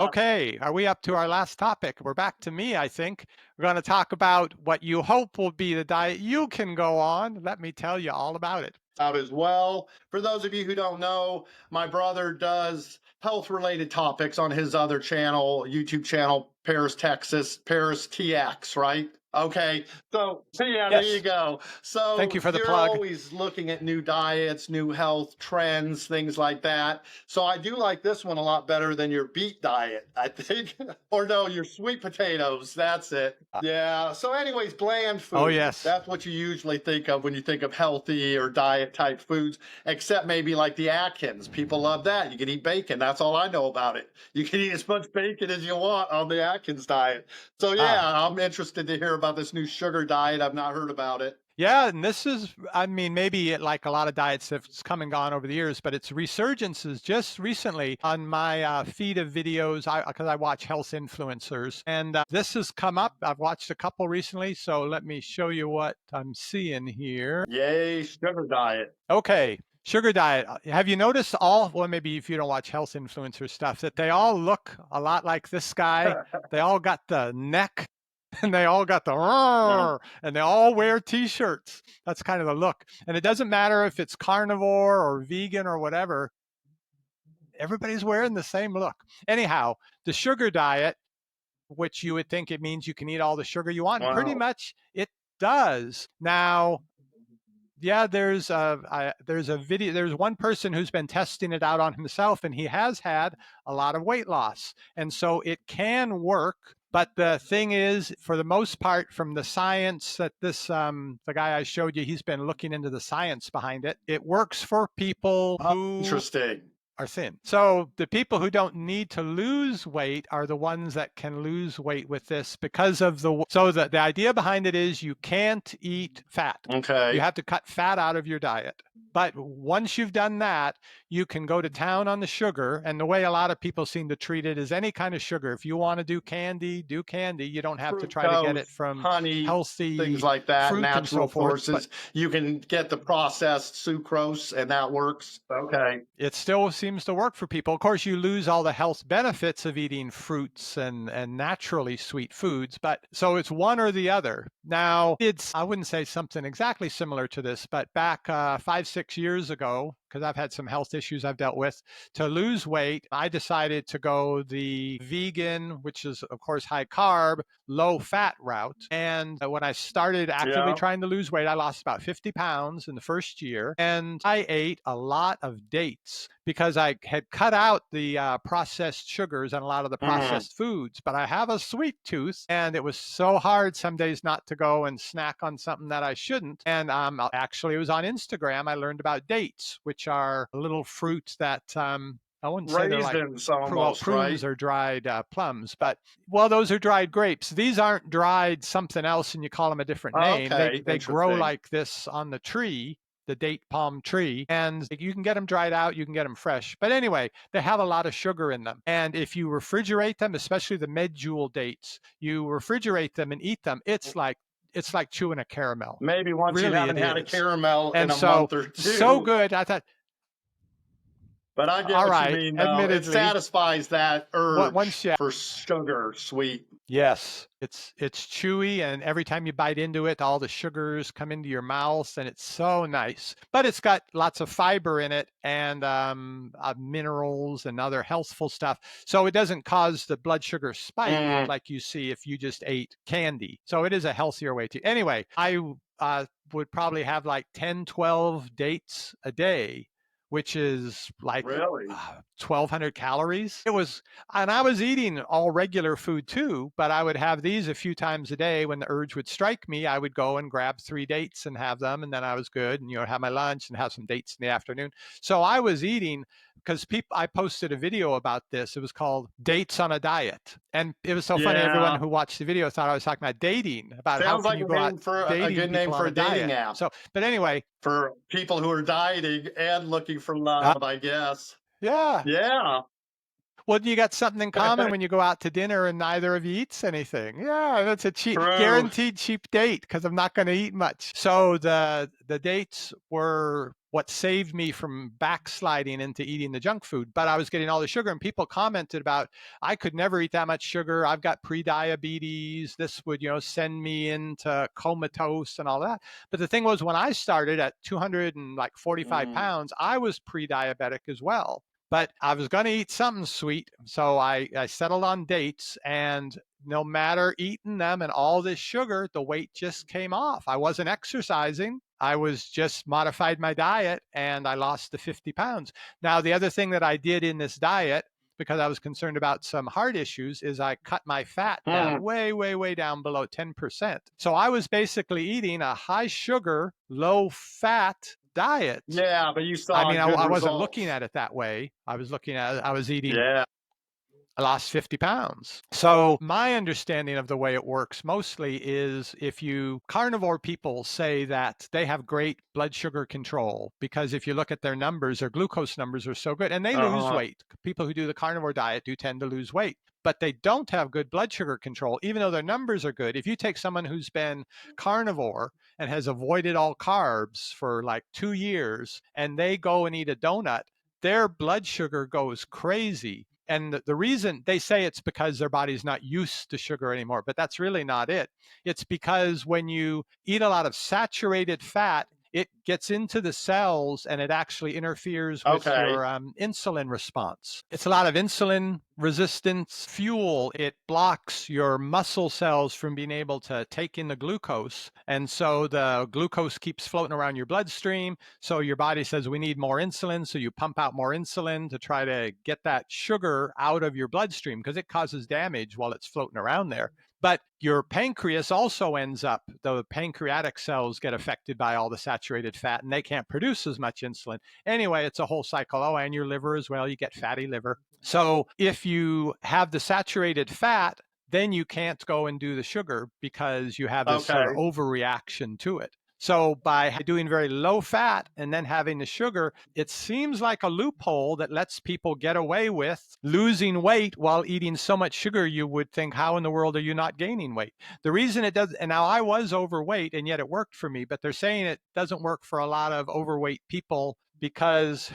Okay, are we up to our last topic? We're back to me, I think. We're going to talk about what you hope will be the diet you can go on. Let me tell you all about it. Out as well. For those of you who don't know, my brother does health related topics on his other channel, YouTube channel, Paris, Texas, Paris TX, right? Okay. So yeah, there you Yes, go. thank So you for the you're plug. always looking at new diets, new health trends, things like that. So I do like this one a lot better than your beet diet, I think. Or no, your sweet potatoes. That's it. Yeah. So, anyways, bland Oh, food. yes. That's what you usually think of when you think of healthy or diet type foods, except maybe like the Atkins. People love that. You can eat bacon. That's all I know about it. You can eat as much bacon as you want on the Atkins diet. So, yeah, Ah, I'm interested to hear about this new sugar diet. I've not heard about it. yeah, and this is, I mean, maybe like a lot of diets have come and gone over the years, but its resurgence is just recently on my feed of videos because I watch health influencers. And this has come up. I've watched a couple recently. So let me show you what I'm seeing here. Yay, sugar diet. Okay. Sugar diet. Have you noticed all, well, maybe if you don't watch health influencer stuff, that they all look a lot like this guy? They all got the neck and they all got the Mm. and they all wear t-shirts. That's kind of the look. And it doesn't matter if it's carnivore or vegan or whatever, everybody's wearing the same look. Anyhow, the sugar diet, which you would think it means you can eat all the sugar you want, and pretty Wow. much it does. Now, yeah, there's a video. There's one person who's been testing it out on himself, and he has had a lot of weight loss, and so it can work. But the thing is, for the most part, from the science that this the guy I showed you, he's been looking into the science behind it. It works for people Oh, who interesting. are thin. So the people who don't need to lose weight are the ones that can lose weight with this because of the idea behind it is you can't eat fat. You Okay. have to cut fat out of your diet. But once you've done that, you can go to town on the sugar. And the way a lot of people seem to treat it is any kind of sugar. If you want to do candy, do candy. You don't have to try to get it Fructose, from honey, things healthy like that, fruit and so natural forth. But sources. You can get the processed sucrose, and that works. Okay. it still seems to work for people. Of course, you lose all the health benefits of eating fruits and naturally sweet foods, but so it's one or the other. Now, it's, I wouldn't say something exactly similar to this, but back 5, 6 years ago, because I've had some health issues I've dealt with, to lose weight, I decided to go the vegan, which is, of course, high carb, low fat route. And when I started actively Yeah. trying to lose weight, I lost about 50 pounds in the first year. And I ate a lot of dates because I had cut out the processed sugars and a lot of the Mm. processed foods. But I have a sweet tooth, and it was so hard some days not to go and snack on something that I shouldn't. And actually, it was on Instagram I learned about dates, which are little fruits that I wouldn't say they're like Raisins well, almost, prunes right? are dried plums, but well, those are dried grapes. These aren't dried something else, and you call them a different name. They Okay, they grow interesting. like this on the tree, the date palm tree, and you can get them dried out, you can get them fresh. But anyway, they have a lot of sugar in them, and if you refrigerate them, especially the medjool dates, you refrigerate them and eat them. It's like chewing a caramel. Maybe once you Really, haven't it had a is. caramel in And a so month or so two. good. I thought, But I get all what you right, mean, though. It admittedly, satisfies that urge once you for sugar, sweet. yes, it's chewy, and every time you bite into it, all the sugars come into your mouth, and it's so nice. But it's got lots of fiber in it and minerals and other healthful stuff, so it doesn't cause the blood sugar spike Mm. like you see if you just ate candy. So it is a healthier way to. Anyway, I would probably have like 10, 12 dates a day, which is like Really? 1,200 calories. It was, and I was eating all regular food too, but I would have these a few times a day. When the urge would strike me, I would go and grab 3 dates and have them, and then I was good, and have my lunch and have some dates in the afternoon. So I was eating because people. I posted a video about this. It was called "Dates on a Diet," and it was so funny. Everyone Yeah. who watched the video thought I was talking about dating, about how Sounds can like you go out a dating good name people for on a a dating diet. app So, but anyway, for people who are dieting and looking for uh, love, I guess. yeah. Yeah. Well, you got something in common when you go out to dinner and neither of you eats anything. Yeah, that's a cheap, True. guaranteed cheap date because I'm not going to eat much. So the dates were what saved me from backsliding into eating the junk food. But I was getting all the sugar, and people commented about, I could never eat that much sugar. I've got pre-diabetes. This would, send me into comatose and all that. But the thing was, when I started at 245 Mm. pounds, I was pre-diabetic as well. But I was going to eat something sweet. So I settled on dates, and no matter eating them and all this sugar, the weight just came off. I wasn't exercising. I was just modified my diet, and I lost the 50 pounds. Now, the other thing that I did in this diet, because I was concerned about some heart issues, is I cut my fat down Mm. way, way, way down below 10%. So I was basically eating a high sugar, low fat diet. Yeah, but you I saw mean, good I wasn't looking results. at it that way. I was eating, Yeah. I lost 50 pounds. So my understanding of the way it works mostly is, if you carnivore people say that they have great blood sugar control, because if you look at their numbers, their glucose numbers are so good, and they lose Uh-huh. weight. People who do the carnivore diet do tend to lose weight, but they don't have good blood sugar control, even though their numbers are good. If you take someone who's been carnivore and has avoided all carbs for like 2 years, and they go and eat a donut, their blood sugar goes crazy. And the reason they say, it's because their body's not used to sugar anymore, but that's really not it. It's because when you eat a lot of saturated fat, it gets into the cells and it actually interferes with Okay. your insulin response. It's a lot of insulin resistance fuel. It blocks your muscle cells from being able to take in the glucose. And so the glucose keeps floating around your bloodstream. So your body says, we need more insulin. So you pump out more insulin to try to get that sugar out of your bloodstream, because it causes damage while it's floating around there. But your pancreas also ends up, the pancreatic cells get affected by all the saturated fat, and they can't produce as much insulin. Anyway, it's a whole cycle. Oh, and your liver as well. You get fatty liver. So if you have the saturated fat, then you can't go and do the sugar, because you have this sort of Okay. overreaction to it. So by doing very low fat and then having the sugar, it seems like a loophole that lets people get away with losing weight while eating so much sugar. You would think, how in the world are you not gaining weight? The reason it does, and now I was overweight and yet it worked for me, but they're saying it doesn't work for a lot of overweight people, because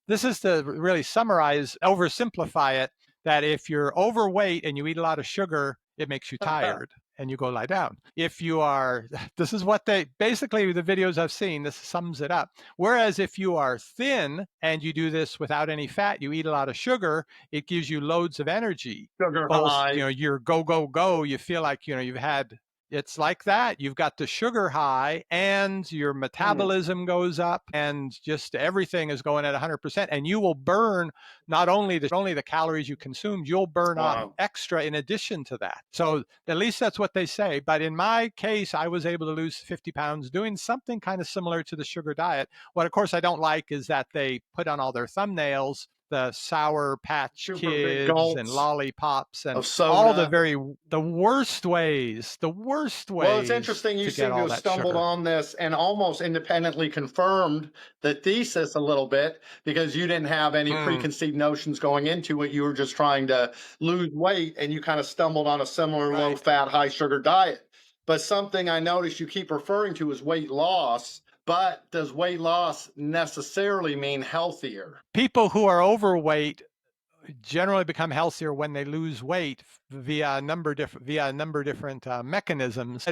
this is to really summarize, oversimplify it, that if you're overweight and you eat a lot of sugar, it makes you tired and you go lie down. If you are, this is what they basically, the videos I've seen, this sums it up. Whereas if you are thin and you do this without any fat, you eat a lot of sugar, it gives you loads of energy. Sugar Both, high. you're go, go, go. You feel like, you've had, it's like that. You've got the sugar high and your Mm. metabolism goes up and just everything is going at 100%. And you will burn not only the calories you consumed, you'll burn off Wow. extra in addition to that. So at least that's what they say. But in my case, I was able to lose 50 pounds doing something kind of similar to the sugar diet. What, of course, I don't like is that they put on all their thumbnails the Sour Patch Super big Kids and gulps lollipops and of all soda. the worst Well, it's ways interesting you to get seem to all have that stumbled sugar. on this and almost independently confirmed the thesis a little bit, because you didn't have any Mm, preconceived notions going into it. You were just trying to lose weight and you kind of stumbled on a similar low right. fat, high sugar diet. But something I noticed you keep referring to is weight loss. But does weight loss necessarily mean healthier? People who are overweight generally become healthier when they lose weight via a number of different mechanisms.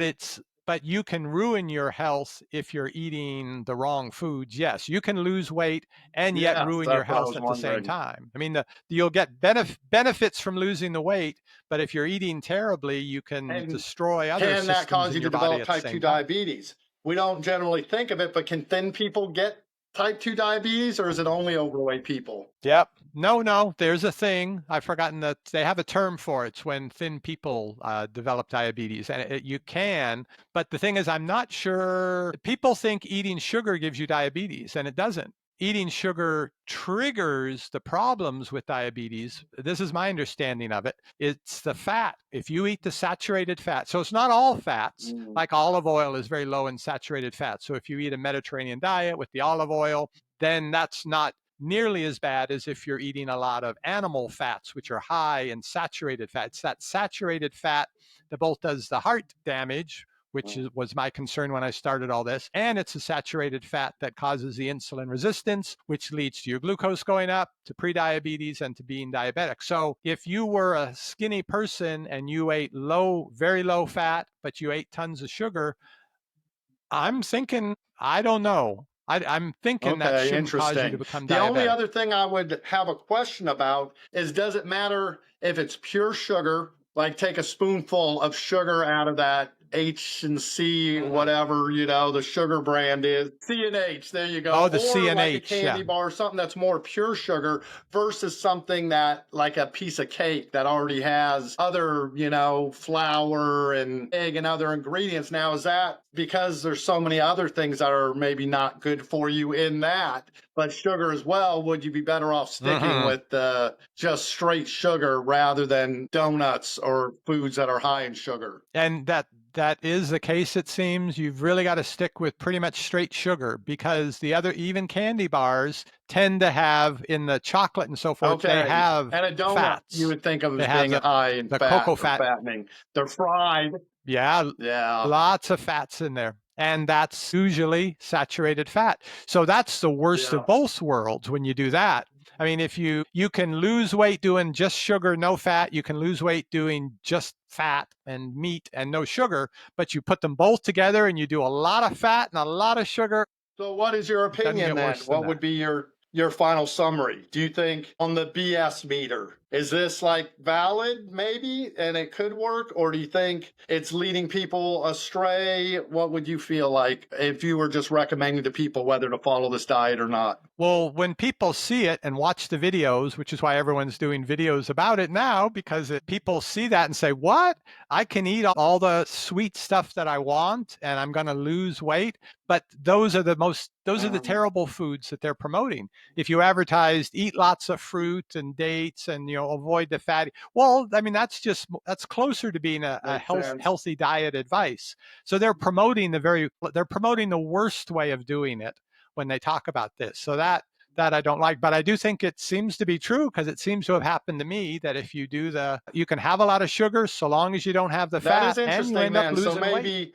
But you can ruin your health if you're eating the wrong foods. Yes, you can lose weight and yet Yes, ruin your that's what I health was at the same wondering. time. I mean, you'll get benefits from losing the weight, but if you're eating terribly, you can And destroy other can that systems cause in you to your body develop at the type 2 same time. diabetes? We don't generally think of it, but can thin people get type 2 diabetes, or is it only overweight people? Yep. No, no, there's a thing. I've forgotten that they have a term for it. It's when thin people develop diabetes, and you can. But the thing is, I'm not sure. People think eating sugar gives you diabetes, and it doesn't. Eating sugar triggers the problems with diabetes. This is my understanding of it. It's the fat. If you eat the saturated fat, so it's not all fats, Mm. like olive oil is very low in saturated fat. So if you eat a Mediterranean diet with the olive oil, then that's not nearly as bad as if you're eating a lot of animal fats, which are high in saturated fat. It's that saturated fat that both does the heart damage which was my concern when I started all this. And it's a saturated fat that causes the insulin resistance, which leads to your glucose going up, to prediabetes, and to being diabetic. So if you were a skinny person and you ate low, very low fat, but you ate tons of sugar, I'm thinking, I don't know. I'm thinking that Okay, shouldn't cause you to interesting. become The only diabetic. other thing I would have a question about is, does it matter if it's pure sugar, like take a spoonful of sugar out of that H and C, Mhm. whatever, the sugar brand is, C and H, there you go, Oh, the or like a CNH, yeah. candy bar, something that's more pure sugar versus something that like a piece of cake that already has other, flour and egg and other ingredients. Now, is that because there's so many other things that are maybe not good for you in that, but sugar as well? Would you be better off sticking Hmm. with just straight sugar rather than donuts or foods that are high in sugar? And that is the case, it seems. You've really got to stick with pretty much straight sugar because the other, even candy bars, tend to have in the chocolate and so forth, they Okay. have And a donut you fats. would think of They as have being high in the fat cocoa or fat. fattening. They're fried. Yeah, Yeah. lots of fats in there. And that's usually saturated fat. So that's the worst of Yeah. both worlds when you do that. I mean, if you can lose weight doing just sugar, no fat, you can lose weight doing just fat and meat and no sugar, but you put them both together and you do a lot of fat and a lot of sugar, So what is your it doesn't opinion get then? worse than What that. would be your final summary? Do you think on the BS meter, is this like valid maybe and it could work, or do you think it's leading people astray? What would you feel like if you were just recommending to people whether to follow this diet or not? Well, when people see it and watch the videos, which is why everyone's doing videos about it now, because people see that and say, what? I can eat all the sweet stuff that I want and I'm going to lose weight. But those are those are the Um, terrible foods that they're promoting. If you advertised, eat lots of fruit and dates and, avoid the fatty, well, I mean, that's closer to being a Makes sense. healthy diet advice. So they're promoting the worst way of doing it when they talk about this. So that I don't like, but I do think it seems to be true because it seems to have happened to me that if you do you can have a lot of sugar so long as you don't have the That is fat and you interesting end up then. So losing weight. maybe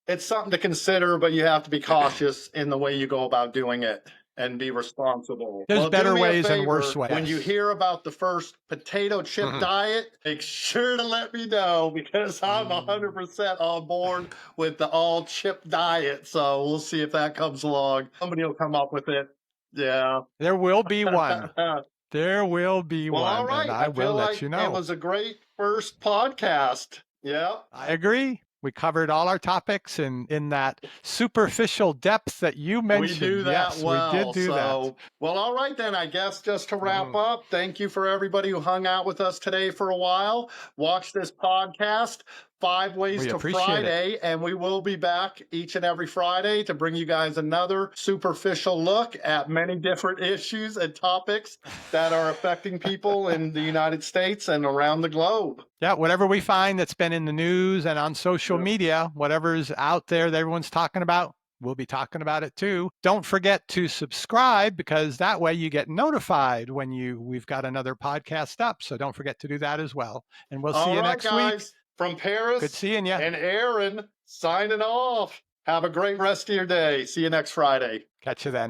it's something to consider, but you have to be cautious in the way you go about doing it and be responsible. There's Well, do better me a ways and worse favor. ways. When you Yes. hear about the first potato chip Mhm. diet, make sure to let me know because I'm 100% on board with the all chip diet. So we'll see if that comes along. Somebody will come up with it. Yeah. There will be one. Well, There will be all one, and right. I I will feel let like you it know. was a great first podcast. Yeah. I agree. We covered all our topics in that superficial depth that you We do mentioned. that Yes, we did well. do that. So, well, all right then. I guess just to wrap Mhm. up, thank you for everybody who hung out with us today for a while. Watch this podcast, Five Ways We to appreciate it. Friday, and we will be back each and every Friday to bring you guys another superficial look at many different issues and topics that are affecting people in the United States and around the globe. Yeah, whatever we find that's been in the news and on social Yep. media, whatever's out there that everyone's talking about, we'll be talking about it too. Don't forget to subscribe because that way you get notified when we've got another podcast up. So don't forget to do that as well. And we'll see All you right, next week. guys, from Good Paris seeing you. and Aaron signing off. Have a great rest of your day. See you next Friday. Catch you then.